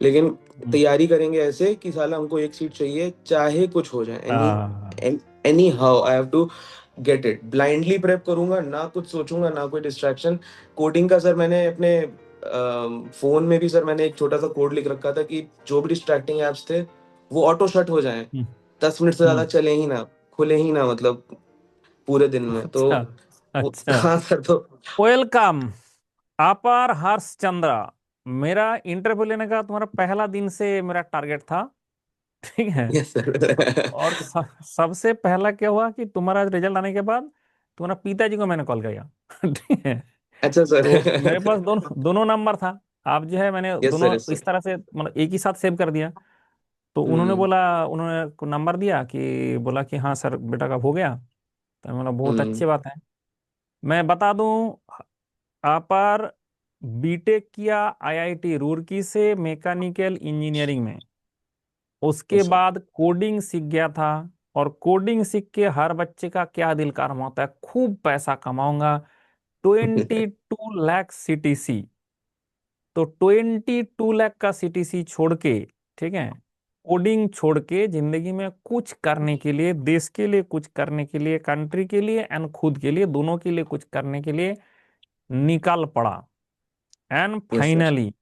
लेकिन हम्म, तैयारी करेंगे ऐसे कि साला हमको एक सीट चाहिए चाहे कुछ हो जाए, हाँ। Anyhow I have to get it. Blindly prep करूंगा, ना कुछ सोचूंगा, ना कोई डिस्ट्रैक्शन। कोडिंग का सर मैंने अपने फोन में भी सर मैंने एक छोटा सा कोड लिख रखा था कि जो भी डिस्ट्रैक्टिंग एप्स थे वो ऑटो शट हो जाएं, हम्म, 10 मिनट से ज्यादा हम्म, चले ही ना, खुले ही ना, मतलब पूरे दिन में तो अच्छा, अच्छा। हाँ सर। तो वेलकम अपार हर्ष चंद्रा। मेरा इंटरव्यू लेने का तुम्हारा पहला दिन से मेरा टारगेट था। ठीक है। Yes sir. और सबसे पहला क्या हुआ कि तुम्हारा रिजल्ट आने के बाद तुम्हारा पिताजी को मैंने कॉल किया। ठीक है। अच्छा सर। तो मेरे पास दोनों दोनों नंबर था। आप जो है मैंने यस सर, दोनों यस इस सर। तरह से मतलब एक ही साथ सेव कर दिया। तो उन्होंने हम्म। बोला, उन्होंने नंबर दिया कि बोला कि हाँ सर बेटा का हो गया। तो मैं बोला बहुत हम्म। अच्छी बात है। मैं बता दूं, अपार बीटेक किया आईआईटी रुड़की से मैकेनिकल इंजीनियरिंग में। उसके यस सर। बाद कोडिंग सीख गया था। और कोडिंग सीख के हर बच्चे का क्या दिल काम होता है, खूब पैसा कमाऊंगा। 22 लाख सीटीसी। तो 22 लाख का सीटीसी छोड़ के, ठीक है, कोडिंग छोड़ के जिंदगी में कुछ करने के लिए, देश के लिए कुछ करने के लिए, कंट्री के लिए एंड खुद के लिए, दोनों के लिए कुछ करने के लिए निकल पड़ा। And yes sir. Finally,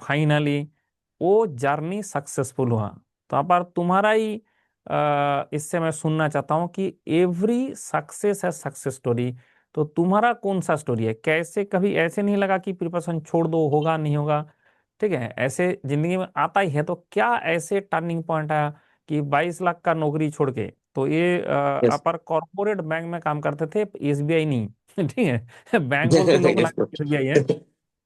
finally वो जर्नी सक्सेसफुल हुआ। तो अब पर तुम्हारा ही इससे मैं सुनना चाहता हूँ कि एवरी सक्सेस है सक्सेस स्टोरी। तो तुम्हारा कौन सा स्टोरी है, कैसे कभी ऐसे नहीं लगा कि प्रिपरेशन छोड़ दो, होगा नहीं होगा। ठीक है, ऐसे जिंदगी में आता ही है। तो क्या ऐसे टर्निंग पॉइंट आया कि 22 लाख का नौकरी छोड़ के, तो ये यस। अपर कॉर्पोरेट बैंक में काम करते थे, एसबीआई नहीं। ठीक है, बैंक बोलते हैं लोग यस लगता है एसबीआई है। सर।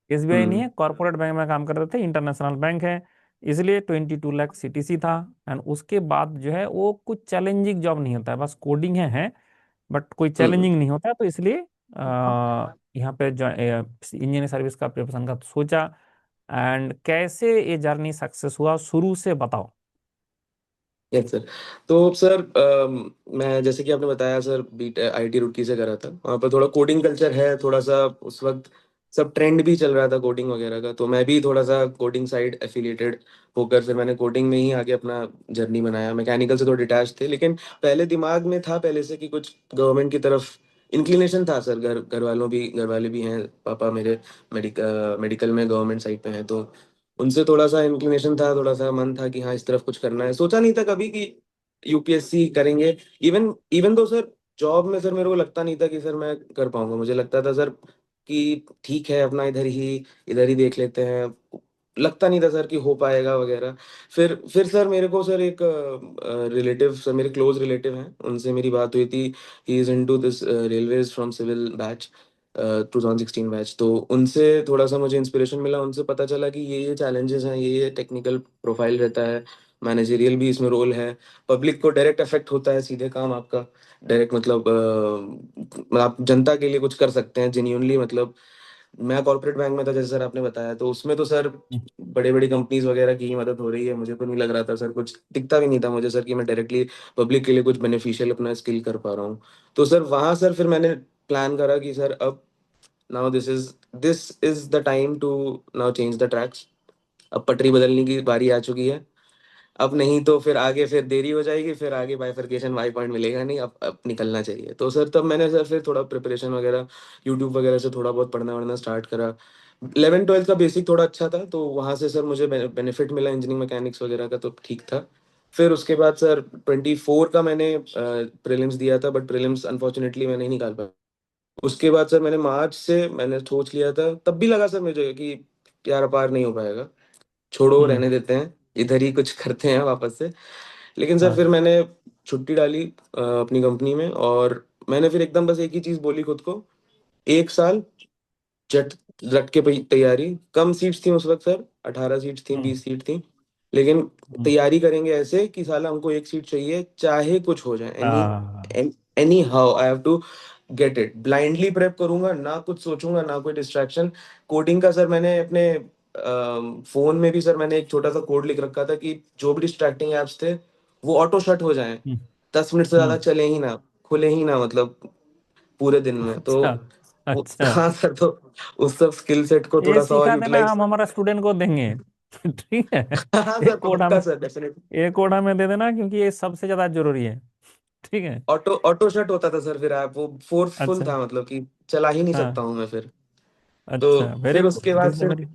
एसबीआई नहीं हम्म। है, कॉर्पोरेट बैंक में काम करते थे, इंटरनेशनल बैंक है। इसलिए 22 लाख सीटीसी था। एंड उसके बाद जो है वो कुछ चैलेंजिंग जॉब नहीं होता है, बस कोडिंग है बट कोई हम्म। चैलेंजिंग नहीं होता है। तो इसलिए यहाँ पे जो इंजीनियरिंग सर्विस का प्रिपरेशन का सोचा। एंड कैसे ये जर्नी सक्सेस हुआ, शुरू से बताओ। Yes sir. तो सर मैं जैसे कि आपने बताया सर, बीट आईटी रुड़की से करा था, वहाँ पर थोड़ा कोडिंग कल्चर है थोड़ा सा। उस वक्त सब ट्रेंड भी चल रहा था कोडिंग वगैरह का, तो मैं भी थोड़ा सा कोडिंग साइड एफिलिएटेड होकर फिर मैंने कोडिंग में ही आगे अपना जर्नी बनाया। मैकेनिकल से थोड़ा डिटैच थे, लेकिन पहले दिमाग में था पहले से कि कुछ गवर्नमेंट की तरफ इंक्लिनेशन था सर। घर वाले भी हैं, पापा मेरे मेडिकल में गवर्नमेंट साइड पे हैं, तो उनसे थोड़ा सा इंक्लिनेशन था, थोड़ा सा मन था कि हाँ इस तरफ कुछ करना है। सोचा नहीं था कभी कि यूपीएससी करेंगे। इवन इवन तो सर जॉब में सर मेरे को लगता नहीं था कि सर मैं कर पाऊंगा। मुझे लगता था सर कि ठीक है अपना इधर ही देख लेते हैं। लगता नहीं था सर कि हो पाएगा वगैरह। फिर सर मेरे को सर एक रिलेटिव सर, मेरे क्लोज रिलेटिव हैं, उनसे मेरी बात हुई थी। He is into this railways from civil batch, 2016 batch. तो उनसे थोड़ा सा मुझे इंस्पिरेशन मिला, उनसे पता चला कि ये चैलेंजेस हैं, ये टेक्निकल प्रोफाइल रहता है, मैनेजरियल भी इसमें रोल है, पब्लिक को डायरेक्ट इफेक्ट होता है, सीधे काम आपका डायरेक्ट, मतलब आप जनता के लिए कुछ कर सकते हैं जेन्यूनली। मतलब मैं कॉर्पोरेट बैंक में था जैसे सर आपने बताया, तो उसमें तो सर बड़े बड़ी कंपनीज वगैरह की ही मदद हो रही है। मुझे तो नहीं लग रहा था सर, कुछ दिखता भी नहीं था मुझे सर कि मैं डायरेक्टली पब्लिक के लिए कुछ बेनिफिशियल अपना स्किल कर पा रहा हूँ। तो सर वहां सर फिर मैंने प्लान करा कि सर अब now this is the time to now change the tracks. अब पटरी बदलने की बारी आ चुकी है। अब नहीं तो फिर आगे फिर देरी हो जाएगी, फिर आगे बाइफरकेशन वाई पॉइंट मिलेगा नहीं। अब निकलना चाहिए। तो सर तब मैंने सर फिर थोड़ा प्रिपरेशन वगैरह यूट्यूब वगैरह से थोड़ा बहुत पढ़ना वढ़ना स्टार्ट करा। 11 12 का बेसिक थोड़ा अच्छा था, तो वहाँ से सर मुझे बेनिफिट मिला इंजीनियरिंग मैकेनिक्स वगैरह का, तो ठीक था। फिर उसके बाद सर 24 का मैंने प्रीलिम्स दिया था, बट प्रीलिम्स अनफॉर्चुनेटली मैं नहीं निकाल पाया। उसके बाद सर मैंने मार्च से मैंने सोच लिया था, तब भी लगा सर मुझे कि यार अपार नहीं हो पाएगा, छोड़ो हम्म। रहने देते हैं, इधर ही कुछ करते हैं वापस से। लेकिन सर हाँ। फिर मैंने छुट्टी डाली अपनी कंपनी में, और मैंने फिर एकदम बस एक ही चीज बोली खुद को, 1 साल जट रट के तैयारी। कम सीट्स थी उस वक्त सर, 18 सीट्स थी, हम्म, 20 सीट थी, लेकिन हम्म, तैयारी करेंगे ऐसे कि साला हमको एक सीट चाहिए चाहे कुछ हो जाए, हाँ। Anyhow I have to get it. Blindly prep करूंगा, ना कुछ सोचूंगा, ना कोई डिस्ट्रैक्शन। कोडिंग का सर मैंने अपने फोन में भी सर मैंने एक छोटा सा कोड लिख रखा था कि जो भी डिस्ट्रैक्टिंग एप्स थे वो ऑटो शट हो जाएं, हम्म, 10 मिनट से ज्यादा हम्म, चले ही ना, खुले ही ना, मतलब पूरे दिन में। तो अच्छा, अच्छा। हाँ सर, तो उस सब स्किल सेट को ये थोड़ा सा और सिखा देना, यूटिलाइज। हम हमारा स्टूडेंट को देंगे। ठीक है। हाँ सर, एक कोड पक्का हमें सर, डेफिनेटली। एक कोड हमें दे देना, क्योंकि ये सबसे ज्यादा जरूरी है। ठीक है। ऑटो ऑटो शट होता था सर, फिर आप वो फोर्सफुल अच्छा। था, मतलब कि चला ही नहीं सकता हाँ। हूँ मैं फिर। तो अच्छा, वेरी फिर गुड, उसके बाद दिस इज फिर वेरी।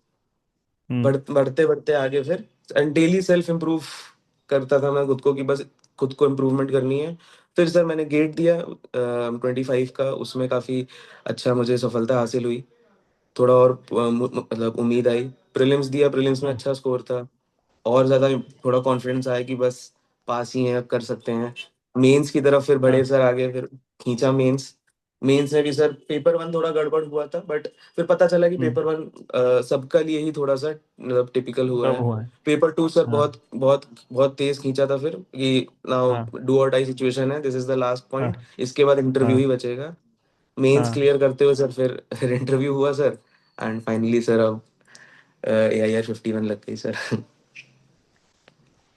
हम्म। बढ़ते बढ़ते आगे फिर डेली सेल्फ इम्प्रूव करता था मैं खुद को, कि बस खुद को इम्प्रूवमेंट करनी है। फिर सर मैंने गेट दिया 25 का, उसमें काफ़ी अच्छा मुझे सफलता हासिल हुई। थोड़ा और मतलब उम्मीद आई। प्रीलिम्स दिया, प्रीलिम्स में हाँ। अच्छा स्कोर था, और ज़्यादा थोड़ा कॉन्फिडेंस आया कि बस पास ही हैं, अब कर सकते हैं। मेंस की तरफ फिर बढ़े हाँ। सर आगे, फिर खींचा मेंस। मेंस में भी सर पेपर वन थोड़ा गड़बड़ हुआ था, बट फिर पता चला कि हम्म। पेपर वन सबका लिए ही थोड़ा सा मतलब टिपिकल हुआ कब है। हुआ है? पेपर टू सर हाँ। बहुत बहुत बहुत तेज खींचा था फिर, कि नाउ हाँ। डू और डाई सिचुएशन है, दिस इज द लास्ट हाँ। पॉइंट, इसके बाद इंटरव्यू हाँ। ही बचेगा। मेंस हाँ। क्लियर करते हुए सर फिर इंटरव्यू हुआ सर। एंड फाइनली सर अब AIR 51 लग गई सर।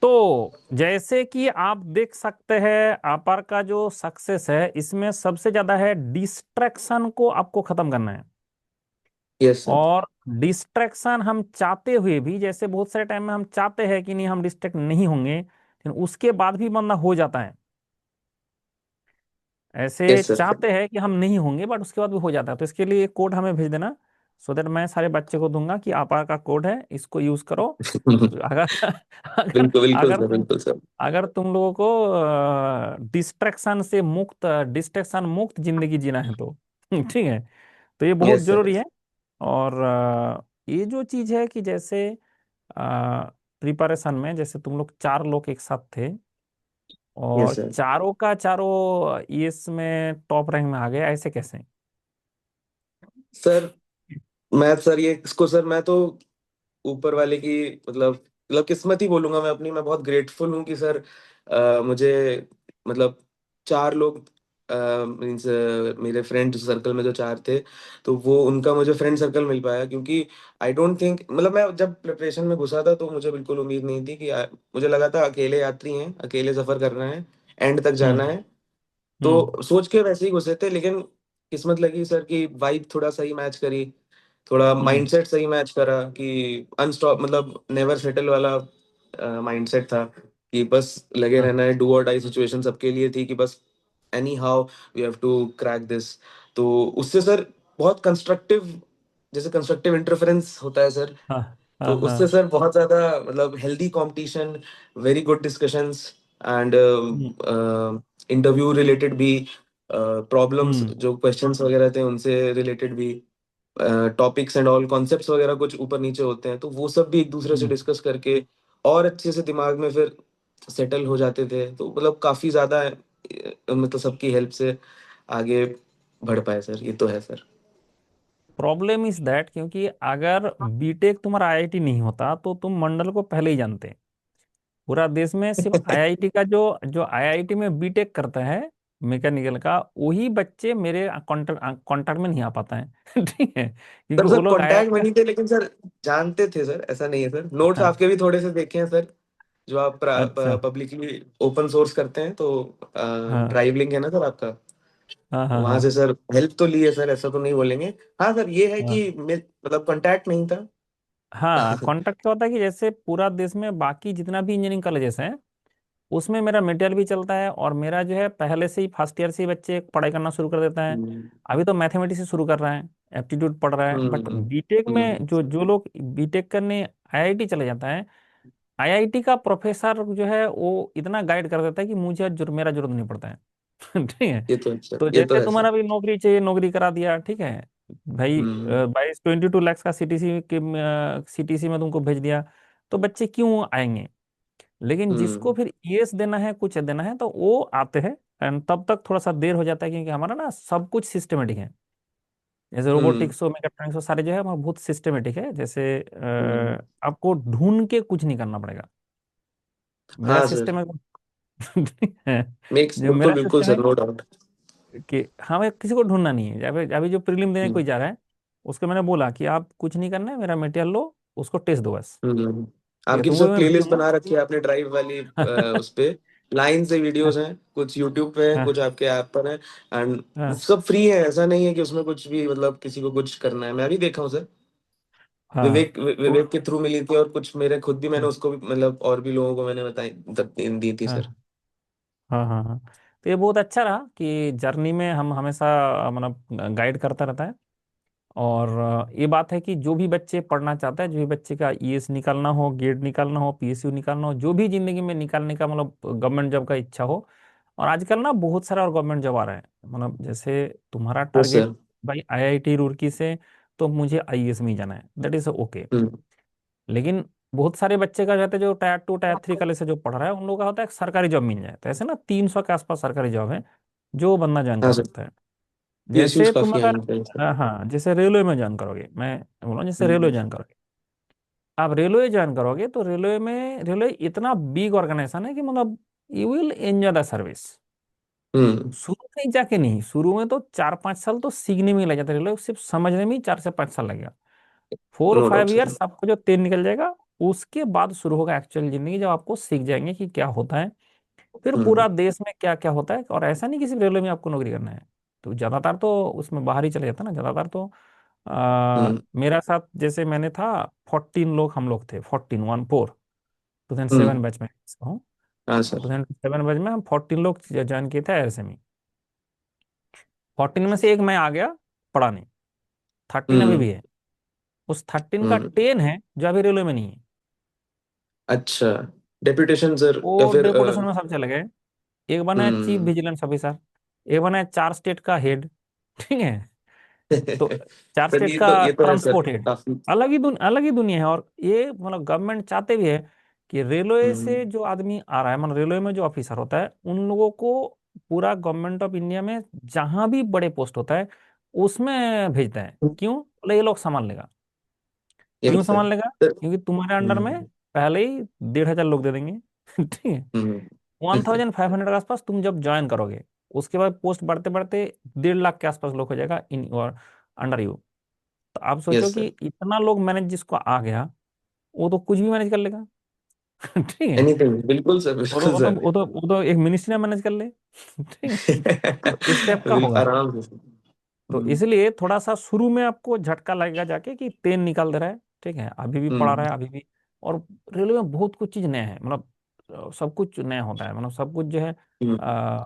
तो जैसे कि आप देख सकते हैं, अपार का जो सक्सेस है इसमें सबसे ज्यादा है डिस्ट्रैक्शन को आपको खत्म करना है। Yes sir. और डिस्ट्रैक्शन हम चाहते हुए भी, जैसे बहुत सारे टाइम में हम चाहते हैं कि नहीं हम डिस्ट्रैक्ट नहीं होंगे, लेकिन उसके बाद भी बंदा हो जाता है। ऐसे यस सर। चाहते हैं कि हम नहीं होंगे, बट उसके बाद भी हो जाता है। तो इसके लिए कोड हमें भेज देना, सो दैट मैं सारे बच्चे को दूंगा कि आपा का कोड है, इसको यूज करो। अगर अगर बिल्कुल बिल्कुल अगर सर, तुम बिल्कुल सर। अगर तुम लोगों को डिस्ट्रैक्शन से मुक्त, डिस्ट्रैक्शन मुक्त जिंदगी जीना है तो ठीक है, तो ये बहुत यस सर। जरूरी है। और ये जो चीज है कि जैसे प्रिपरेशन में, जैसे तुम लोग 4 लोग एक साथ थे, और यस सर। चारों का चारों इसमें टॉप रैंक में आ गए, ऐसे कैसे? सर मैं सर ये इसको सर मैं तो ऊपर वाले की मतलब किस्मत ही बोलूंगा मैं अपनी। मैं बहुत ग्रेटफुल हूँ कि सर मुझे मतलब 4 लोग मीन्स मेरे फ्रेंड सर्कल में जो 4 थे, तो वो उनका मुझे फ्रेंड सर्कल मिल पाया। क्योंकि आई डोंट थिंक, मतलब मैं जब प्रिपरेशन में घुसा था तो मुझे बिल्कुल उम्मीद नहीं थी कि मुझे लगा था अकेले यात्री हैं, अकेले सफर करना है, एंड तक जाना हम्म। है। हम्म। तो सोच के वैसे ही घुसे थे, लेकिन किस्मत लगी सर कि वाइब थोड़ा सही मैच करी, थोड़ा हम्म। माइंडसेट सही मैच करा, कि अनस्टॉप मतलब नेवर सेटल वाला माइंडसेट था, कि बस लगे हाँ। रहना है। डू और डाई सिचुएशन सबके लिए थी, कि बस anyhow we have to crack this. तो उससे सर बहुत कंस्ट्रक्टिव, जैसे कंस्ट्रक्टिव इंटरफेरेंस होता है सर, हाँ। तो हाँ। उससे हाँ। सर बहुत ज्यादा मतलब healthy competition, very good discussions, and hmm. Interview related भी, प्रॉब्लम्स हम्म। जो क्वेश्चंस वगैरह थे उनसे रिलेटेड भी, टॉपिक्स एंड ऑल कॉन्सेप्ट्स वगैरह कुछ ऊपर नीचे होते हैं, तो वो सब भी एक दूसरे से हम्म। डिस्कस करके और अच्छे से दिमाग में फिर सेटल हो जाते थे। तो मतलब काफी ज्यादा मतलब सबकी हेल्प से आगे बढ़ पाए सर, ये तो है सर। प्रॉब्लम इज दैट, क्योंकि अगर बीटेक तुम्हारा आईआईटी नहीं होता तो तुम मंडल को पहले ही जानते। पूरा देश में सिर्फ आईआईटी का जो जो आईआईटी में बीटेक करता है मैकेनिकल का, वही बच्चे मेरे कांटेक्ट कांटेक्ट में नहीं आ पाता है ठीक है, क्योंकि सर वो सर लोग कांटेक्ट आईआईटी में का। नहीं थे, लेकिन सर जानते थे सर, ऐसा नहीं है सर। नोट्स हाँ। आपके भी थोड़े से देखे हैं सर, जो आप अच्छा। पब्लिकली ओपन सोर्स करते हैं, तो हाँ। ड्राइव लिंक है ना सर आपका, हाँ। हाँ। वहां हाँ। से सर हेल्प तो ली है सर, ऐसा तो नहीं बोलेंगे। हाँ सर, ये है हाँ। कि मतलब कांटेक्ट नहीं था। हाँ, कॉन्ट्रैक्ट क्या होता है कि जैसे पूरा देश में बाकी जितना भी इंजीनियरिंग कॉलेजेस हैं, उसमें मेरा मटेरियल भी चलता है, और मेरा जो है पहले से ही फर्स्ट ईयर से ही बच्चे पढ़ाई करना शुरू कर देता है। हम्म अभी तो मैथमेटिक्स से शुरू कर रहा है, एप्टीट्यूड पढ़ रहा है, बट हम्म बीटेक में जो जो लोग बीटेक करने आईआईटी चले जाता है, आईआईटी का प्रोफेसर जो है वो इतना गाइड कर देता है कि मुझे मेरा जरूरत नहीं पड़ता है ठीक है। ये तो है सर, तो ये तो जैसे है सर। तुम्हारा भी नौकरी चाहिए, नौकरी करा दिया, ठीक है भाई, हम्म 22 लाख का सीटीसी के सीटीसी में तुमको भेज दिया, तो बच्चे क्यों आएंगे? लेकिन जिसको हम्म फिर ईएस देना है, कुछ देना है, तो वो आते हैं। एंड तब तक थोड़ा सा देर हो जाता है, क्योंकि हमारा ना सब कुछ सिस्टमेटिक है। जैसे हम्म रोबोटिक्स और मेकाट्रॉनिक्स और सारे जो है हमारा बहुत सिस्टमेटिक है। जैसे हम्म। आपको ढूंढ के कुछ नहीं करना पड़ेगा। मेरा हाँ सिस्टम सर, है ठीक है, मेक्स जो बिल्कुल मेरा बिल्कुल सिस्टम है सर, नो डाउट। कि हमें किसी को ढूंढना नहीं है। अभी अभी जो प्रीलिम देने कोई जा रहा है, उसको मैंने बोला कि आप कुछ नहीं करना है, मेरा मटेरियल लो, उसको टेस्ट दो बस। हम्म। ठीक है, आपकी तो तो वो सर मैं प्लेलिस्ट भेजूंगा बना रखी है आपने ड्राइव वाली, उस पे लाइन से वीडियोस हैं, कुछ यूट्यूब पे हैं, कुछ हाँ। आपके ऐप पर हैं, एंड हाँ। सब फ्री है। ऐसा नहीं है कि उसमें कुछ भी मतलब किसी को कुछ करना है, मैं भी देखा हूँ सर। हाँ विवेक वो- के थ्रू मिली थी, और कुछ मेरे खुद भी, मैंने उसको भी मतलब और भी लोगों को मैंने बताई, मतलब दी थी सर। हाँ हाँ हाँ हाँ। तो ये बहुत अच्छा रहा कि जर्नी में हम हमेशा मतलब गाइड करता रहता है। और ये बात है कि जो भी बच्चे पढ़ना चाहता है, जो भी बच्चे का ईएएस निकालना हो, गेट निकालना हो, पीएसयू निकालना हो, जो भी जिंदगी में निकालने का मतलब गवर्नमेंट जॉब का इच्छा हो। और आजकल ना बहुत सारा और गवर्नमेंट जॉब आ रहा है, मतलब जैसे तुम्हारा यस टारगेट सर। भाई आईआईटी रुड़की से, तो मुझे आईएएस में ही जाना है, दैट इज ओके। हम्म। लेकिन बहुत सारे बच्चे का रहता है जो tier two tier three college से जो पढ़ रहा है, उन लोगों का होता है कि सरकारी जॉब मिल जाए। तो ऐसे ना 300 के आसपास सरकारी जॉब है जो बंदा ज्वाइन हाँ कर सर, सकता है। पीएसयूज जैसे तुम काफी अगर, हैं इनके सर। हाँ हाँ, जैसे रेलवे में ज्वाइन करोगे, मैं बोला जैसे रेलवे हम्म। ज्वाइन करोगे, आप रेलवे ज्वाइन करोगे तो रेलवे इतना बिग ऑर्गेनाइजेशन है कि मतलब you will enjoy the service. Hmm. शुरू में जाके नहीं, शुरू में तो 4-5 साल तो सीखने में ही लग जाता है, रेलवे सिर्फ समझने में ही 4 से 5 साल लगेगा। Four no doubt five sir. Years आपको जो तेल निकल जाएगा, उसके बाद शुरू होगा एक्चुअल जिंदगी, जब आपको सीख जाएंगे कि क्या होता है, फिर हम्म। पूरा देश में क्या क्या होता है। और ऐसा नहीं कि सिर्फ रेलवे में आपको नौकरी करना है, तो ज्यादातर तो उसमें बाहर ही चले जाता है ना ज्यादातर तो। हम्म। मेरा साथ जैसे मैंने था, 14 लोग हम लोग थे, 14 2007 हम्म। बैच में हूँ। हाँ तो सर। 2007 बैच में हम 14 लोग ज्वाइन किए थे एयरसेमी। 14 में से एक मैं आ गया पढ़ाने, 13 अभी हम्म। भी है। उस 13 का हम्म। 10 है जो अभी रेलवे में नहीं है। अच्छा, डेप्यूटेशन सर या वो फिर डेपुटेशन में सब चले गए। एक बना है चीफ हम्म। विजिलेंस ऑफिसर, एक बना है 4 स्टेट का हेड, ठीक है। तो 4 स्टेट सर का ये तो है सर, ट्रांसपोर्ट हेड, काफी। अलग ही दुनिया है। और ये मतलब गवर्नमेंट चाहते भी है कि रेलवे से हम्म। जो आदमी आ रहा है, मतलब रेलवे में जो ऑफिसर होता है, उन लोगों को पूरा गवर्नमेंट ऑफ इंडिया में जहां भी बड़े पोस्ट होता है उसमें भेजता है। क्यों? बोले ये लोग संभाल लेगा। क्यों यस सर। संभाल लेगा? सर। क्योंकि तुम्हारे अंडर में हम्म। पहले ही 1,500 लोग दे देंगे ठीक है। हम्म। 1,500 के आसपास तुम जब ज्वाइन करोगे, उसके बाद पोस्ट बढ़ते बढ़ते 1.5 लाख के आसपास लोग हो जाएगा इन और अंडर यू। तो आप सोचो यस कि सर। इतना लोग मैनेज जिसको आ गया, वो तो कुछ भी मैनेज कर लेगा ठीक है। एनीथिंग, बिल्कुल सर, वो तो बिल्कुल वो तो सर। वो तो वो तो एक मिनिस्ट्री मैनेज कर ले ठीक है। तो इस टाइप का होगा। आराम से सर। तो हम्म। इसलिए थोड़ा सा शुरू में आपको झटका लगेगा जाके कि तेल निकाल दे रहा है, ठीक है, अभी भी पड़ा हम्म। रहा है अभी भी। और रेलवे में बहुत कुछ चीज नया है, मतलब सब कुछ नया होता है, मतलब सब कुछ जो है। हम्म। आ,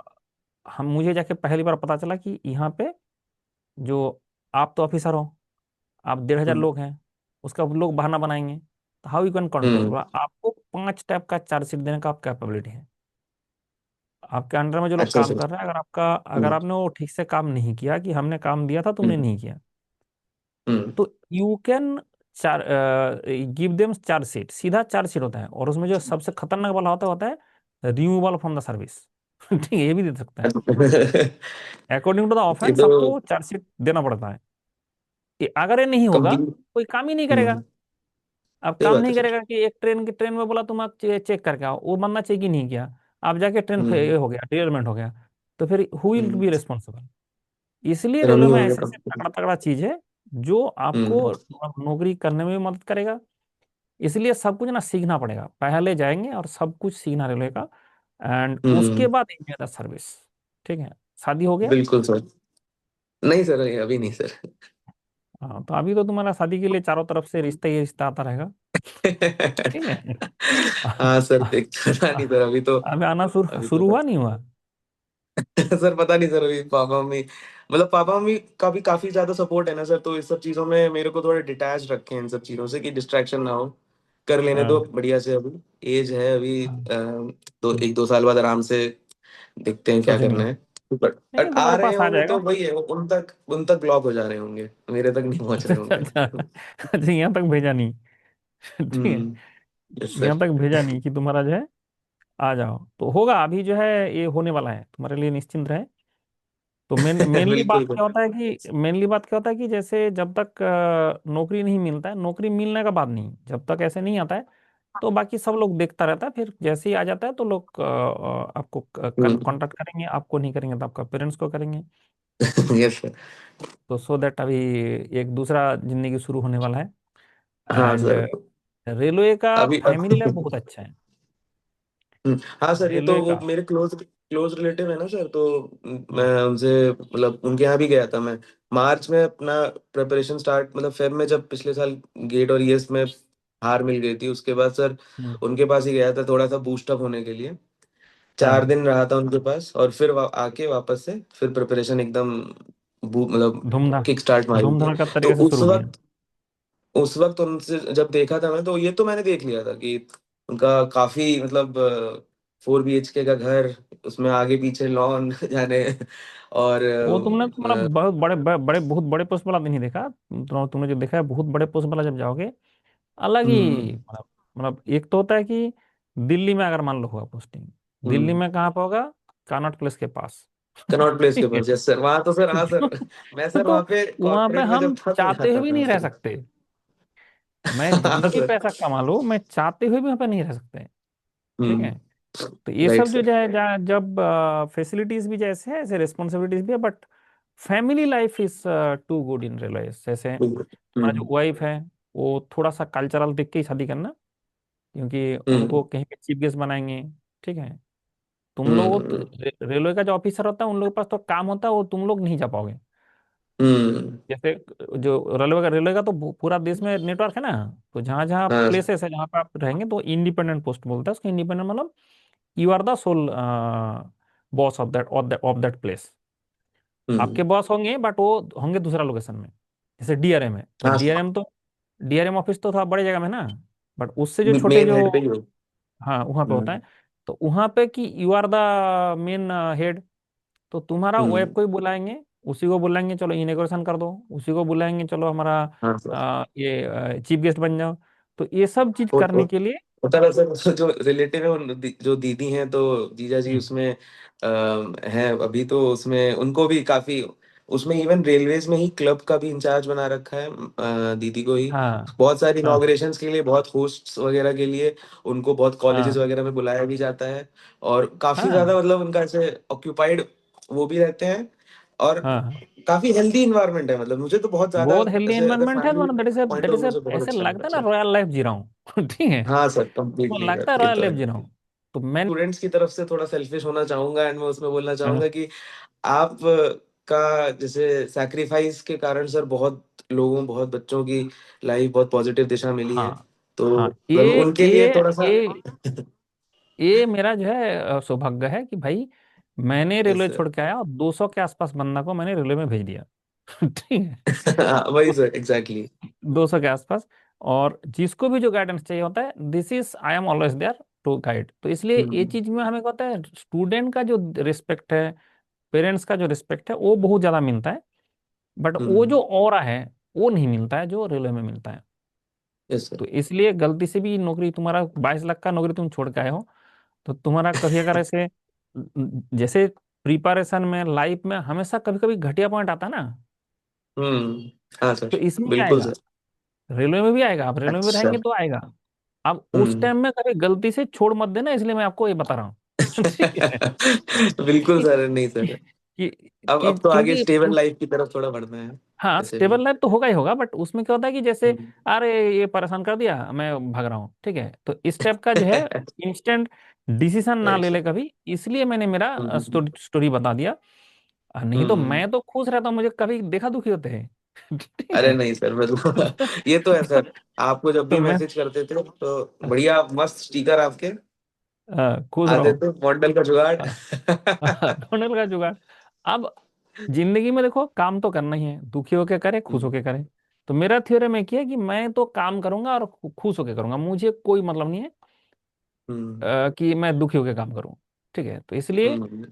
हम मुझे जाके पहली बार पता चला कि यहाँ पे जो, आप तो ऑफिसर हो, आप 1,500 हम्म। लोग हैं, उसका लोग बहाना बनाएंगे, तो हाउ यू कैन कंट्रोल। हम्म। आपको 5 टाइप का चार्जशीट देने का आप कैपेबिलिटी है। आपके अंडर में जो लोग अच्छा काम सर। कर रहे हैं, अगर हम्म। आपने वो ठीक से काम नहीं किया, कि हमने काम दिया था तुमने हम्म। नहीं किया, हम्म। तो यू कैन चार गिव देम चार्ज शीट, सीधा चार्ज शीट होता है। और उसमें जो सबसे खतरनाक वाला होता है रिमूवल फ्रॉम द सर्विस ठीक है, ये भी दे सकता है। अकॉर्डिंग टू द ये ऑफेंस तो आपको चार्ज शीट देना पड़ता है। कि अगर ये नहीं होगा, कंप्लीट। कोई काम ही नहीं करेगा। हम्म। अब सही काम बात है नहीं सर। करेगा कि एक ट्रेन में बोला तुम आप चेक करके आओ, वो बंदा चेक ही नहीं किया, आप जाके ट्रेन हम्म। हो गया, डिरेलमेंट हो गया, तो फिर who will hmm. Be responsible. इसलिए फिर हम रेलवे ही में होंगे ऐसे ऐसे कंप्लीट। तगड़ा तगड़ा चीज है जो आपको हम्म। नौकरी करने में भी मदद करेगा। इसलिए सब कुछ ना सीखना पड़ेगा, पहले जाएंगे और सब कुछ सीखना रेलवे का, एंड उसके हम्म। बाद इंडिया सर्विस। ठीक है। शादी हो गया? बिल्कुल सर। नहीं सर, ये अभी नहीं सर। हाँ, तो अभी तो तुम्हारा शादी के लिए चारों तरफ से रिश्ता ही रिश्ता आता रहेगा, ठीक है हाँ सर, देख पता नहीं सर, अभी तो, अभी आना शुरू अभी तो शुरू हुआ नहीं हुआ? सर पता नहीं सर, अभी पापा मम्मी, मतलब पापा मम्मी का भी काफी ज्यादा सपोर्ट है ना सर, तो इस सब चीजों में मेरे को थोड़ा डिटैच रखे हैं इन सब चीजों से, कि डिस्ट्रैक्शन ना हो। कर लेने दो हाँ बढ़िया से, अभी एज है अभी, हाँ। तो 1-2 साल बाद आराम से देखते हैं क्या सोचेंगे, करना है। नहीं बट आ तुम्हारे रहे पास आ होंगे तो जाएगा। वही है, उन तक ब्लॉक हो जा रहे होंगे, मेरे तक नहीं पहुंच अच्छा रहे अच्छा होंगे। अच्छा अच्छा, यहाँ तक भेजा नहीं ठीक है। हम्म। यस यहाँ सर। तक भेजा नहीं कि तुम्हारा जो है आ जाओ, तो होगा अभी जो है, ये होने वाला है तुम्हारे लिए, निश्चिंत रहे। तो मेनली बात बिल्कुल क्या सर। होता है कि, जैसे जब तक नौकरी नहीं मिलता है, नौकरी मिलने का बाद नहीं, जब तक ऐसे नहीं आता है, तो बाकी सब लोग देखता रहता है। फिर जैसे ही आ जाता है तो लोग आपको कांटेक्ट करेंगे, आपको नहीं करेंगे तो आपका पेरेंट्स को करेंगे। Yes sir. तो सो दैट अभी एक दूसरा जिंदगी शुरू होने वाला है। हाँ एंड सर। रेलवे का अभी फैमिली लाइफ बहुत अच्छा है। हाँ सर, ये तो रेलवे वो का, मेरे क्लोज क्लोज रिलेटिव है ना सर, तो मैं हम्म उनसे मतलब उनके यहाँ भी गया था मैं। मार्च में अपना प्रिपरेशन स्टार्ट, मतलब फेब में जब पिछले साल गेट और ईएस में हार मिल गई थी, उसके बाद सर हम्म। उनके पास ही गया था थोड़ा सा बूस्टअप होने के लिए। चार हाँ, दिन रहा था उनके पास, और फिर आके वापस से फिर प्रिपरेशन एकदम मतलब धूमधाम किक स्टार्ट मारी थी। धूमधड़का तो तरीके से उस शुरू किया। वक्त उस वक्त उनसे जब देखा था मैं, तो ये तो मैंने देख लिया था कि उनका काफी मतलब 4 BHK का घर, उसमें आगे पीछे लॉन जाने, और वो तुमने तो मतलब बहुत बड़े बहुत बड़े पोस्ट वाला नहीं देखा। तुमने जो देखा है बहुत बड़े पोस्ट वाला, जब जाओगे अलग ही हम्म मतलब एक तो होता है कि दिल्ली में अगर मान लो हुआ पोस्टिंग, दिल्ली हम्म में कहाँ पे होगा? कनॉट प्लेस के पास। कनॉट प्लेस के ठीक है। पास, यस सर, वहां तो सर, हाँ सर, मैं सर तो वहां पे वहां पे कॉर्पोरेट में हम जब था तो चाहते हुए जाता भी था नहीं रह सर। सकते। मैं हाँ जितनी सर। पैसा कमा लूं, मैं चाहते हुए भी वहां पे नहीं रह सकते। ठीक है। हम्म तो ये राइट सब जो सर। जाए जब फैसिलिटीज भी जैसे है, ऐसे रिस्पॉन्सिबिलिटीज भी है, but family life is too good in real life. जैसे तुम्हारा जो हम्म वाइफ है, वो थोड़ा सा कल्चरल देख के ही शादी करना, क्योंकि हम्म उनको कहीं पे चीफ गेस्ट बनाएंगे। ठीक है। तुम लोग तो हम्म रेलवे का जो ऑफिसर होता है, उन लोगों के पास तो काम होता है, वो तुम लोग नहीं जा पाओगे। हम्म जैसे जो रेलवे का तो पूरा देश में नेटवर्क है ना। तो जहाँ जहाँ हाँ सर। प्लेसेस है जहाँ पे आप रहेंगे, तो इंडिपेंडेंट पोस्ट बोलता है उसको। इंडिपेंडेंट मतलब you are the sole boss of that place. Hmm आपके बॉस होंगे, बट वो होंगे दूसरा लोकेशन में। जैसे डीआरएम है, तो हाँ सर, डीआरएम ऑफिस तो थोड़ा बड़े जगह में है ना। बट उससे जो छोटे मेन जो, हेड पे ही हो। हाँ वहाँ पे होता हम्म है। तो वहाँ पे कि you are the main head. तो तुम्हारा वेब हम्म को ही बुलाएंगे, उसी को बुलाएंगे चलो इनॉग्रेशन कर दो, उसी को बुलाएंगे चलो हमारा हाँ सर। ये चीफ गेस्ट बन जाओ। तो ये सब चीज वो करने के लिए। होता है सर, जो रिलेटिव है जो दीदी हैं, तो जीजा जी हम्म, उसमें हैं अभी, तो उसमें उनको भी काफी, उसमें इवन रेलवेज में ही क्लब का भी इंचार्ज बना रखा है दीदी को ही। हाँ बहुत सारी हाँ इनॉग्रेशंस के लिए, बहुत होस्ट्स वगैरह के लिए उनको बहुत कॉलेजेस हाँ वगैरह में बुलाया भी जाता है। और काफी हाँ ज्यादा मतलब उनका ऐसे ऑक्यूपाइड वो भी रहते हैं। और हाँ। काफी हेल्दी इन्वायरमेंट है, मतलब मुझे तो बहुत ज्यादा बहुत हेल्दी ऐसे एज एनवायरनमेंट है, तो फैमिली मतलब that point is of view से बहुत ऐसे अच्छा लगता लगा है ना सर। रॉयल लाइफ जी रहा हूँ। ठीक है। हाँ सर, तो कम्प्लीटली लगता सर, है ये रॉयल तो लाइफ है। जी रहा हूँ। तो मैं स्टूडेंट्स की तरफ से थोड़ा सेल्फिश होना चाहूंगा, एंड मैं उसमें बोलना चाहूंगा हाँ कि आप का जैसे सैक्रिफाइस के कारण सर बहुत लोगों, बहुत बच्चों की लाइफ बहुत पॉजिटिव दिशा मिली है। हाँ तो हाँ। मतलब उनके लिए थोड़ा सा। ये मेरा जो है सौभाग्य है कि भाई मैंने यस रेलवे सर। छोड़ के आया और 200 के आसपास बंदा को मैंने रेलवे में भेज दिया। ठीक है। वही सर, एग्जैक्टली। 200 के आसपास। और जिसको भी जो गाइडेंस चाहिए होता है, this is I am always there to guide. तो इसलिए ये हम्म चीज में हमें क्या होता है, स्टूडेंट का जो रिस्पेक्ट है, पेरेंट्स का जो रिस्पेक्ट है, वो बहुत ज्यादा मिलता है। बट वो हम्म जो ऑरा है, वो नहीं मिलता है जो रेलवे में मिलता है। Yes sir. तो इसलिए गलती से भी नौकरी, तुम्हारा 22 लाख का नौकरी तुम छोड़ के आए हो, तो तुम्हारा कभी अगर ऐसे जैसे प्रिपरेशन में, लाइफ में हमेशा कभी कभी घटिया पॉइंट आता है ना, हम्म हाँ तो सर, इसमें भी बिल्कुल आएगा। सर। रेलवे में भी आएगा, आप रेलवे में अच्छा। रहेंगे तो आएगा। अब उस हम्म टाइम में कभी गलती से छोड़ मत देना, इसलिए मैं आपको ये बता रहा हूँ। ठीक है। बिल्कुल कि, सर, नहीं सर। कि, अब तो आगे क्योंकि स्टेबल लाइफ की तरफ थोड़ा बढ़ना है, हाँ जैसे भी। स्टेबल लाइफ तो होगा ही होगा, बट उसमें क्या होता है कि जैसे हम्म। अरे ये परेशान कर दिया, मैं भाग रहा हूँ। ठीक है। तो इस टाइप का जो है इंस्टेंट डिसीजन ना राइट ले सर। ले कभी, इसलिए मैंने मेरा हम्म स्टोरी स्टोरी बता दिया। नहीं तो हम्म। मैं तो खुश रहता हूँ, मुझे कभी देखा दुखी होते हैं। ठीक अरे है। नहीं सर, मैं तो ये तो है सर, आपको जब तो भी मैं मैसेज करते थे तो बढ़िया मस्त स्टिकर आपके खुश आते रहो। थे, मॉडल का जुगाड़। ढूंढने लगा जुगाड़। अब जिंदगी में देखो, काम तो करना ही है, दुखी होके करे खुश हम्म होके करे। तो मेरा थ्योरम एक ही है कि मैं तो काम करूंगा और खुश होके करूंगा, मुझे कोई मतलब नहीं है हम्म कि मैं दुखी होकर काम करूं। ठीक है। तो इसलिए हम्म।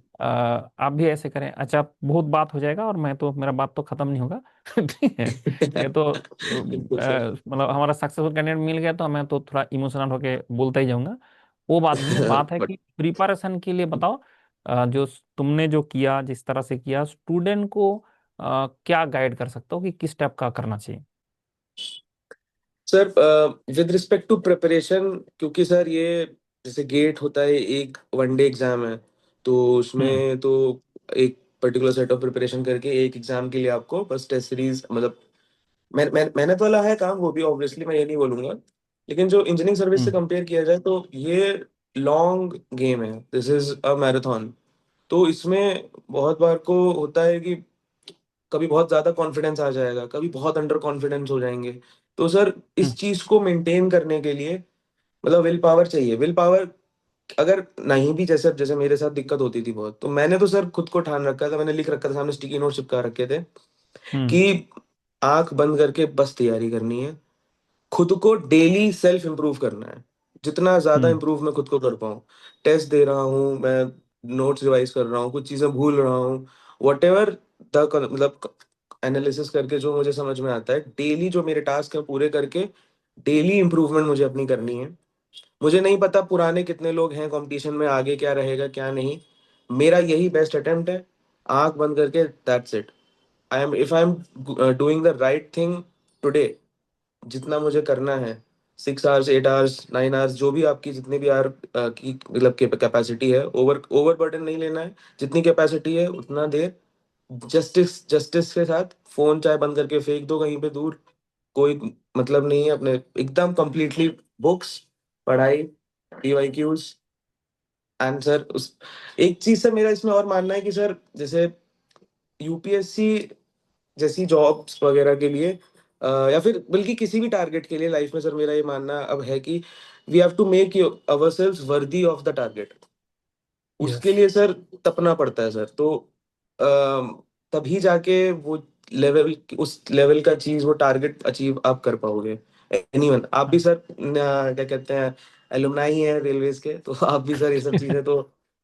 आप भी ऐसे करें। अच्छा, बहुत बात हो जाएगा और मैं तो, मेरा बात तो खत्म नहीं होगा। ठीक है। ये तो बिल्कुल सर। मतलब हमारा सक्सेसफुल कैंडिडेट मिल गया, तो मैं तो थोड़ा इमोशनल होके बोलता ही जाऊंगा। वो बात नहीं है, बात है बट कि प्रिपरेशन के लिए बताओ, जो तुमने जो किया, जिस तरह से किया, स्टूडेंट को क्या गाइड कर सकते हो कि किस टाइप का करना चाहिए? Sir, with respect to preparation, क्योंकि सर ये जैसे गेट होता है, एक वनडे एग्जाम है, तो हम्म उसमें तो एक पर्टिकुलर सेट ऑफ प्रिपरेशन करके एक एग्जाम के लिए आपको बस टेस्ट सीरीज, मतलब मेहनत वाला है काम वो भी, ऑब्वियसली मैं ये नहीं बोलूंगा, लेकिन जो इंजीनियरिंग सर्विस से हम्म कंपेयर किया जाए तो ये लॉन्ग गेम है, दिस इज अ मैराथन। तो इसमें बहुत बार को होता है कि कभी बहुत ज्यादा कॉन्फिडेंस आ जाएगा, कभी बहुत अंडर कॉन्फिडेंस हो जाएंगे। तो सर हम्म। इस चीज को मेंटेन करने के लिए मतलब विल पावर चाहिए। विल पावर अगर नहीं भी, जैसे जैसे मेरे साथ दिक्कत होती थी बहुत, तो मैंने तो सर खुद को ठान रखा था, मैंने लिख रखा था, सामने स्टिकी नोट चिपका रखे थे हम्म। कि आंख बंद करके बस तैयारी करनी है, खुद को डेली सेल्फ इम्प्रूव करना है, जितना ज्यादा हम्म। इम्प्रूव मैं खुद को कर पाऊँ। टेस्ट दे रहा हूँ मैं, नोट्स रिवाइज कर रहा हूँ, कुछ चीजें भूल रहा हूँ, वट एवर द मतलब एनालिसिस करके जो मुझे समझ में आता है, डेली जो मेरे टास्क है पूरे करके डेली इंप्रूवमेंट मुझे अपनी करनी है। मुझे नहीं पता पुराने कितने लोग हैं कंपटीशन में, आगे क्या रहेगा क्या नहीं, मेरा यही बेस्ट अटेम्प्ट है, आंख बंद करके that's it. I am doing the right thing today, जितना मुझे करना है, 6 आवर्स, 8 आवर्स, 9 आवर्स, जो भी आपकी जितनी भी आवर की मतलब कैपेसिटी है, ओवर ओवर बर्डन नहीं लेना है, जितनी कैपेसिटी है उतना देर जस्टिस जस्टिस के साथ, फोन चाहे बंद करके फेंक दो कहीं पे दूर, कोई मतलब नहीं है, अपने एकदम कंप्लीटली बुक्स, पढ़ाई, पीवाईक्यूज, आंसर उस। एक चीज से मेरा इसमें और मानना है कि सर जैसे यूपीएससी जैसी जॉब्स वगैरह के लिए या फिर बल्कि किसी भी टारगेट के लिए लाइफ में, सर मेरा ये मानना अब है कि we have to make our sales worthy of the target. Yes. उसके लिए सर तपना पड़ता है सर। तो तभी जाके वो लेवल, उस लेवल का चीज, वो टारगेट अचीव आप कर पाओगे। एनीवन, आप भी हाँ। सर क्या कहते हैं, एलुमनाई हैं रेलवेज के, तो आप भी सर ये सब चीजें तो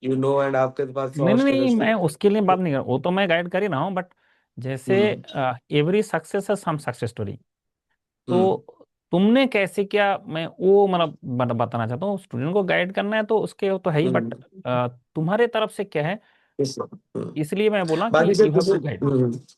यू नो, एंड आपके पास तो नहीं और नहीं नहीं, स्ट्रगल्स थे। मैं उसके लिए बात नहीं कर, वो तो मैं गाइड कर ही रहा हूँ, बट जैसे हम्म। एवरी सक्सेस है सम सक्सेस स्टोरी। हम्म। तो तुमने कैसे किया, मैं वो मतलब बताना चाहता हूँ। स्टूडेंट को गाइड करना है तो उसके तो है ही, बट हम्म। तुम्हारे तरफ से क्या है, yes, sir। इसलिए मैं बोला कि बाकी सर यू हैव जैसे टू गाइड।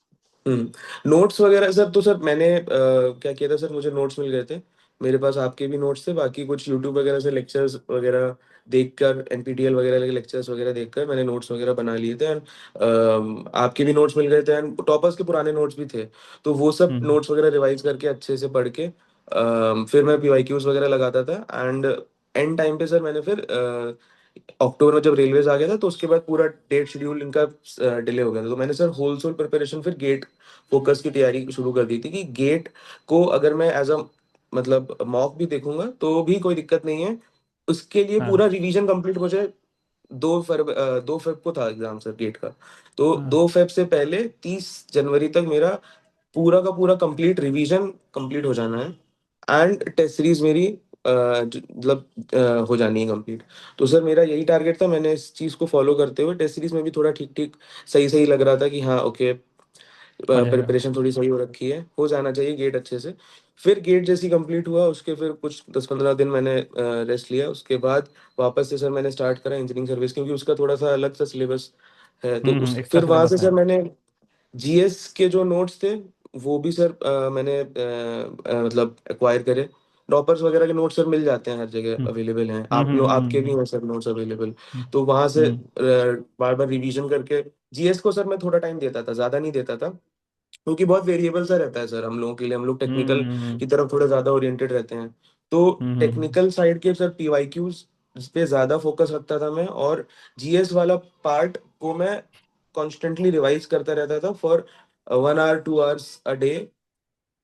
नोट्स वगैरह सर, तो सर मैंने क्या किया था सर, मुझे नोट्स मिल गए थे, मेरे पास आपके भी नोट्स थे, बाकी कुछ यूट्यूब वगैरह से लेक्चर्स वगैरह देखकर, एनपीटीईएल वगैरह के लेक्चर्स वगैरह देखकर मैंने नोट्स वगैरह बना लिए थे, एंड आपके भी नोट्स मिल गए थे, एंड टॉपर्स के पुराने नोट्स भी थे। तो वो सब हम्म। नोट्स वगैरह रिवाइज करके अच्छे से पढ़ के फिर मैं पीवाईक्यूज वगैरह लगाता था। एंड एंड टाइम पे सर मैंने फिर अक्टूबर में जब रेलवेज आ गया था, तो उसके बाद पूरा डेट शेड्यूल इनका डिले हो गया था, तो मैंने सर होल प्रिपरेशन फिर गेट फोकस की तैयारी शुरू कर दी थी कि गेट को अगर मैं एज अ मतलब मॉक भी देखूंगा तो भी कोई दिक्कत नहीं है। उसके लिए हाँ। पूरा रिवीजन कंप्लीट मुझे 2 फेब को था एग्जाम सर गेट का। तो हाँ। 2 फेब से पहले 30 जनवरी तक मेरा पूरा का पूरा कंप्लीट रिवीजन कंप्लीट हो जाना है, एंड टेस्ट सीरीज मेरी मतलब हो जानी है कंप्लीट। तो सर मेरा यही टारगेट था, मैंने इस चीज को फॉलो करते हुए टेस्ट सीरीज में भी थोड़ा ठीक ठीक सही सही लग रहा था कि हाँ ओके, हो जाएगा। प्रिपरेशन थोड़ी सही हो रखी है, हो जाना चाहिए गेट अच्छे से। फिर गेट जैसी कंप्लीट हुआ, उसके फिर कुछ 10-15 दिन मैंने रेस्ट लिया, उसके बाद वापस से सर मैंने स्टार्ट करा इंजीनियरिंग सर्विस, क्योंकि उसका थोड़ा सा अलग सा सिलेबस है, तो उस एक्स्ट्रा फिर वहां से सिलेबस है। सर मैंने जीएस के जो नोट्स थे वो भी सर मैंने मतलब एक्वायर करे। टॉपर्स वगैरह के नोट्स सर मिल जाते हैं, हर जगह हम्म। अवेलेबल हैं, हम्म। आप लोग आपके भी हैं सर नोट्स अवेलेबल। हम्म। तो वहां से हम्म। बार बार रिवीजन करके, जीएस को सर मैं थोड़ा टाइम देता था, ज्यादा नहीं देता था, क्योंकि बहुत वेरिएबल सा रहता है सर हम लोगों के लिए, हम लोग टेक्निकल हम्म। की तरफ थोड़ा ज्यादा ओरिएंटेड रहते हैं। तो हम्म। टेक्निकल साइड के सर पीवाईक्यूज पे ज्यादा फोकस रखता था मैं, और जीएस वाला पार्ट को मैं कॉन्स्टेंटली रिवाइज करता रहता था for 1 hour 2 hours a day.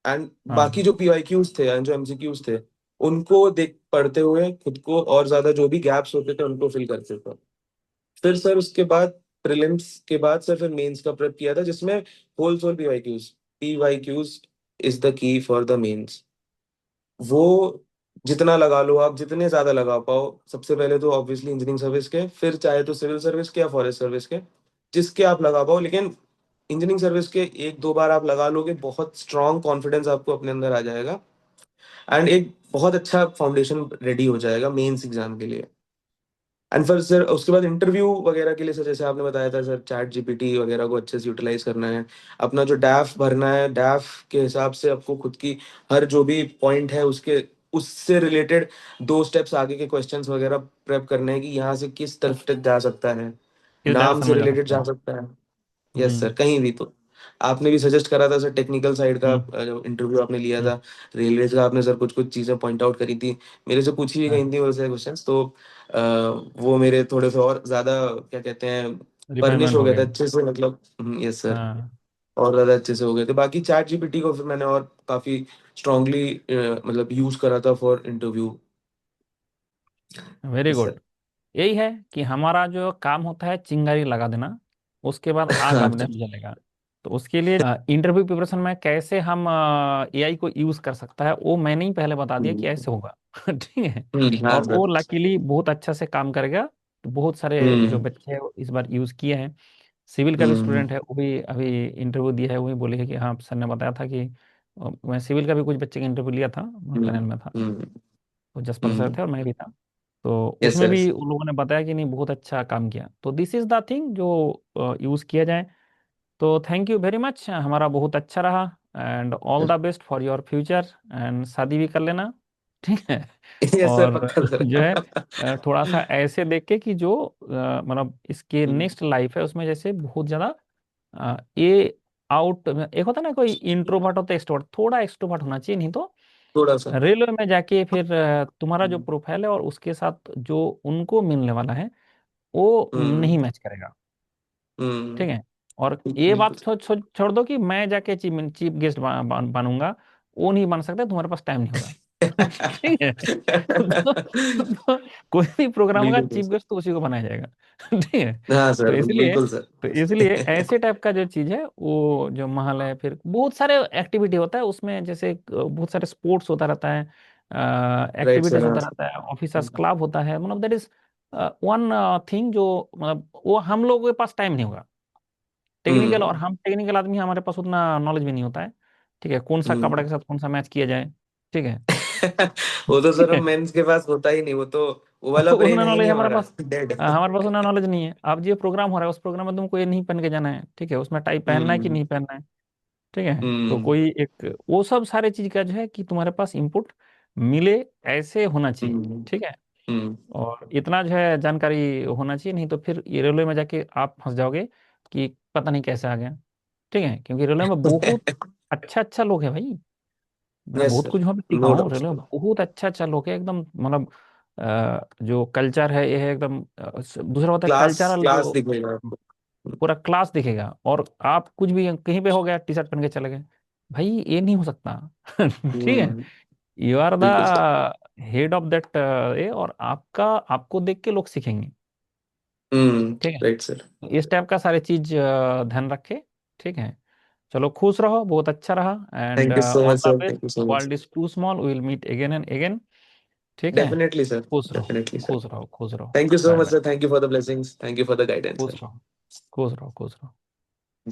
And बाकी हाँ। जो पीवाईक्यूज थे एंड जो एमसीक्यूज थे, उनको देख पढ़ते हुए खुद को और ज्यादा जो भी गैप्स होते थे उनको फिल करते थे। फिर सर उसके बाद प्रीलिम्स के बाद सर फिर मेंस का प्रेप किया था, जिसमें whole soul PYQs, PYQs is the key for the mains. वो जितना लगा लो आप, जितने ज्यादा लगा पाओ, सबसे पहले तो ऑब्वियसली इंजीनियरिंग सर्विस के, फिर चाहे तो सिविल सर्विस के या फॉरेस्ट सर्विस के, जिसके आप लगा पाओ, लेकिन इंजीनियरिंग सर्विस के 1-2 बार आप लगा लोगे, बहुत स्ट्रांग कॉन्फिडेंस आपको अपने अंदर आ जाएगा, एंड एक बहुत अच्छा फाउंडेशन रेडी हो जाएगा मेंस एग्जाम के लिए। एंड फिर सर उसके बाद इंटरव्यू वगैरह के लिए सर, जैसे आपने बताया था सर, चैट जीपीटी वगैरह को अच्छे से यूटिलाइज करना है, अपना जो डैफ भरना है, डैफ के हिसाब से आपको खुद की हर जो भी पॉइंट है उसके, उससे रिलेटेड 2 स्टेप्स आगे के क्वेश्चंस वगैरह प्रेप करने हैं कि यहाँ से किस तरफ तक जा सकता है, किस नाम डायरेक्शन से में जा रिलेटेड सकता जा है। सकता है। यस हम्म। सर, कहीं भी। तो आपने भी सजेस्ट करा था सर टेक्निकल साइड का, हम्म। जो इंटरव्यू आपने लिया हम्म। था रेलवेज का, आपने सर कुछ कुछ चीजें पॉइंट आउट करी थी, मेरे से पूछी भी हाँ। गई थी वैसे क्वेश्चंस, तो वो मेरे थोड़े से और ज्यादा क्या कहते हैं फर्निश रिफाइनमेंट हो हो गया था गया। अच्छे से, मतलब यस सर। हाँ। और ज्यादा अच्छे से हो गए थे। बाकी चैट जीपीटी को फिर मैंने और काफी स्ट्रांगली मतलब यूज करा था for interview. Very yes good. Sir. यही है कि हमारा जो काम होता है चिंगारी लगा देना, उसके बाद आग हाँ अपने सर। आप जलेगा। तो उसके लिए इंटरव्यू प्रिपरेशन में कैसे हम एआई को यूज कर सकता है वो मैंने ही पहले बता दिया कि हम्म। ऐसे होगा। ठीक है। हाँ और वो सर। लकीली बहुत अच्छा से काम करेगा। तो बहुत सारे जो हम्म। बच्चे हैं वो इस बार यूज किए हैं। सिविल का भी हम्म। स्टूडेंट है, वो भी अभी इंटरव्यू दिया है, वो भी बोले है कि हाँ सर ने बताया था कि मैं सिविल का भी कुछ बच्चे का इंटरव्यू लिया था, पैनल हम्म। में था। हम्म। तो जसपर सर हम्म। थे और मैं भी था। तो यस उसमें सर। भी उन लोगों ने बताया कि नहीं बहुत अच्छा काम किया। तो दिस इज द थिंग जो यूज़ किया जाए। तो थैंक यू वेरी मच, हमारा बहुत अच्छा रहा। And all the best for your future. And शादी भी कर लेना। ठीक है। यस सर, और पक्का सर। जो है थोड़ा सा ऐसे देख के कि जो मतलब इसके हम्म। नेक्स्ट लाइफ है उसमें जैसे बहुत ज़्यादा ये आउट, एक होता है ना कोई इंट्रोवर्ट होता है एक्सट्रोवर्ट, थोड़ा एक्सट्रोवर्ट होना चाहिए, नहीं तो थोड़ा सा। रेलवे में जाके फिर तुम्हारा जो हम्म। प्रोफाइल है और उसके साथ जो उनको मिलने वाला है वो नहीं हम्म। मैच करेगा। हम्म। ठीक है। और ये बिल्कुल। बात छोड़ दो कि मैं जाके चीफ चीफ गेस्ट बनूंगा, वो नहीं बन सकता, तुम्हारे पास टाइम नहीं होगा। ठीक है। तो कोई भी प्रोग्राम होगा बिल्कुल चीफ सर। गेस्ट तो उसी को बनाया जाएगा। ठीक है। हाँ तो सर, इसलिए बिल्कुल सर। तो इसलिए ऐसे टाइप का जो चीज है वो जो महल है, फिर बहुत सारे एक्टिविटी होता है उसमें, जैसे बहुत सारे स्पोर्ट्स होता रहता है, राइट एक्टिविटीज सर। हाँ होता सर। रहता है, ऑफिसर्स क्लब होता है, मतलब दैट इज वन थिंग जो मतलब वो हम लोगों के पास टाइम नहीं होगा। टेक्निकल, और हम्म। हम टेक्निकल आदमी हैं, हमारे पास उतना नॉलेज भी नहीं होता है। ठीक है, कौन सा कपड़ा हम्म। के साथ कौन सा मैच किया जाए। ठीक है। वो तो ठीक सर हम है। मेंस के पास होता ही नहीं, वो तो वो वाला ब्रेन उतना है ही नॉलेज नहीं हमारे हमारा, पास डेड। हमारे पास उतना नॉलेज नहीं है। अब ये प्रोग्राम हो रहा है, उस प्रोग्राम में तुमको ये नहीं पहन के जाना है, ठीक है, उसमें टाई पहनना है कि हम्म। नहीं पहनना है। ठीक है। तो हम्म। कोई एक वो सब सारे चीज का जो है कि तुम्हारे पास इनपुट मिले, ऐसे होना चाहिए। हम्म। ठीक है। हम्म। और इतना जो है जानकारी होना चाहिए, नहीं तो फिर ये रेलवे में जाके आप फंस जाओगे कि पता नहीं कैसे आ गया। ठीक है, क्योंकि रेलवे में बहुत अच्छा अच्छा लोग हैं भाई। मैं यस बहुत सर, कुछ वहाँ पे सीखा नो हूँ, डाउट रेलवे में सर। बहुत अच्छा अच्छा लोग है एकदम, मतलब जो कल्चर है ये है एकदम दूसरा होता है क्लास कल्चरल क्लास जो दिखेगा आपको। पूरा क्लास दिखेगा। और आप कुछ भी कहीं पे हो गया टी शर्ट पहन के चले गए, भाई ये नहीं हो सकता। ठीक है। हम्म। यू आर द बिल्कुल सर। हेड ऑफ दैट ए, और आपका आपको देख के लोग सीखेंगे। ठीक है। Right sir. तो इस टाइप का सारे चीज ध्यान रखे। ठीक है। चलो खुश रहो, बहुत अच्छा रहा। And thank you so all much the sir, best. Thank you so much. World is too small, we will meet again and again. ठीक है। Definitely sir. खुश रहो, डेफिनेटली सर। खुश रहो, खुश रहो। Thank you so bye much bye. Sir, thank you for the blessings, thank you for the guidance खुश sir. रहो, खुश रहो, खुश रहो।